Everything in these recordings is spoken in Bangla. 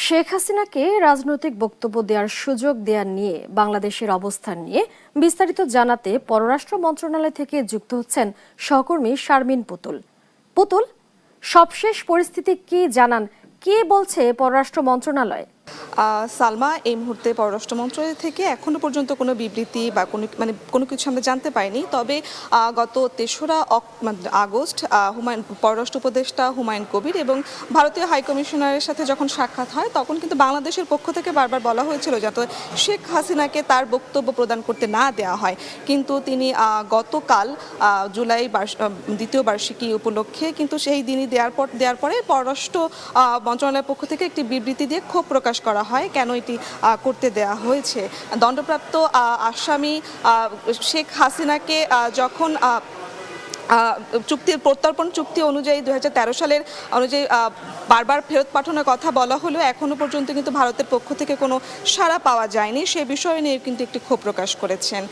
শেখ হাসিনাকে রাজনৈতিক বক্তব্য দেওয়ার সুযোগ দেয়া নিয়ে বাংলাদেশের অবস্থান নিয়ে বিস্তারিত জানাতে পররাষ্ট্র মন্ত্রণালয় থেকে যুক্ত হচ্ছেন সহকর্মী শারমিন পুতুল। পুতুল, সবশেষ পরিস্থিতি কি জানান, কে বলছে পররাষ্ট্র মন্ত্রণালয়? সালমা, এই মুহূর্তে পররাষ্ট্র মন্ত্রণালয় থেকে এখনো পর্যন্ত কোনো বিবৃতি বা কোনো কিছু আমরা জানতে পারিনি। তবে গত ৩রা আগস্ট পররাষ্ট্র উপদেষ্টা হুমায়ুন কবির এবং ভারতীয় হাইকমিশনারের সাথে যখন সাক্ষাৎ হয় তখন কিন্তু বাংলাদেশের পক্ষ থেকে বারবার বলা হয়েছিল যাতে শেখ হাসিনাকে তার বক্তব্য প্রদান করতে না দেওয়া হয়। কিন্তু তিনি গতকাল জুলাই দ্বিতীয় বার্ষিকী উপলক্ষে কিন্তু সেই দিনই দেওয়ার পরে পররাষ্ট্র মন্ত্রণালয়ের পক্ষ থেকে একটি বিবৃতি দিয়ে ক্ষোভ প্রকাশ করা হয় কেন এটি করতে দেয়া হয়েছে। দণ্ডপ্রাপ্ত আসামি শেখ হাসিনাকে যখন প্রত্যর্পণ চুক্তি অনুযায়ী 2013 সালের অনুযায়ী বারবার ফেরত পাঠানোর কথা বলা হলেও এখনো পর্যন্ত কিন্তু ভারতের পক্ষ থেকে কোনো সাড়া পাওয়া যায়নি। সে বিষয় নিয়ে কিন্তু একটি ক্ষোভ প্রকাশ করেছেন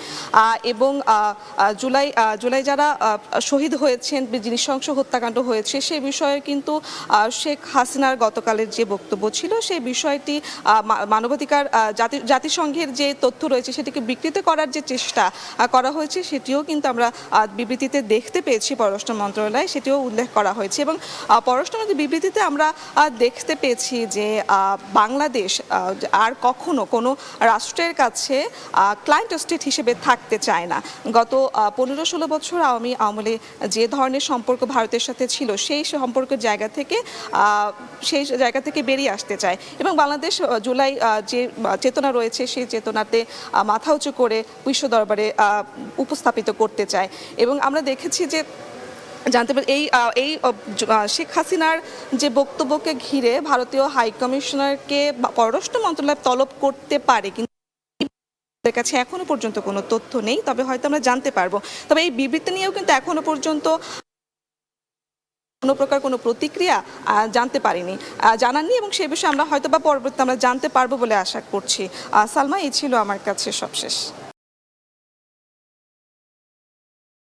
এবং জুলাই যারা শহীদ হয়েছেন, নৃশংস হত্যাকাণ্ড হয়েছে সেই বিষয়ে কিন্তু শেখ হাসিনার গতকালের যে বক্তব্য ছিল সেই বিষয়টি মানবাধিকার জাতিসংঘের যে তথ্য রয়েছে সেটিকে বিকৃত করার যে চেষ্টা করা হয়েছে সেটিও কিন্তু আমরা বিবৃতিতে দেখতে পেয়েছি। পররাষ্ট্র মন্ত্রণালয় সেটিও উল্লেখ করা হয়েছে এবং পররাষ্ট্রমন্ত্রীর বিবৃতিতে আমরা দেখতে পেয়েছি যে বাংলাদেশ আর কখনো কোনো রাষ্ট্রের কাছে ক্লায়েন্ট স্টেট হিসেবে থাকতে চায় না। গত 15-16 বছর আওয়ামী আমলে যে ধরনের সম্পর্ক ভারতের সাথে ছিল সেই সম্পর্কের জায়গা থেকে বেরিয়ে আসতে চায় এবং বাংলাদেশ জুলাই যে চেতনা রয়েছে সেই চেতনাতে মাথা উঁচু করে বিশ্ব দরবারে উপস্থাপিত করতে চায়। এবং আমরা দেখেছি যে জানতে পারি এই শেখ হাসিনার যে বক্তব্যকে ঘিরে ভারতীয় হাইকমিশনারকে পররাষ্ট্র মন্ত্রণালয় তলব করতে পারে, কিন্তু কাছে এখনো পর্যন্ত কোনো তথ্য নেই। তবে হয়তো আমরা জানতে পারবো। তবে এই বিবৃতি নিয়েও কিন্তু এখনো পর্যন্ত কোনো প্রকার কোনো প্রতিক্রিয়া জানাননি এবং সে বিষয়ে আমরা হয়তো বা পরবর্তীতে আমরা জানতে পারবো বলে আশা করছি। সালমা, এই ছিল আমার কাছে সবশেষ।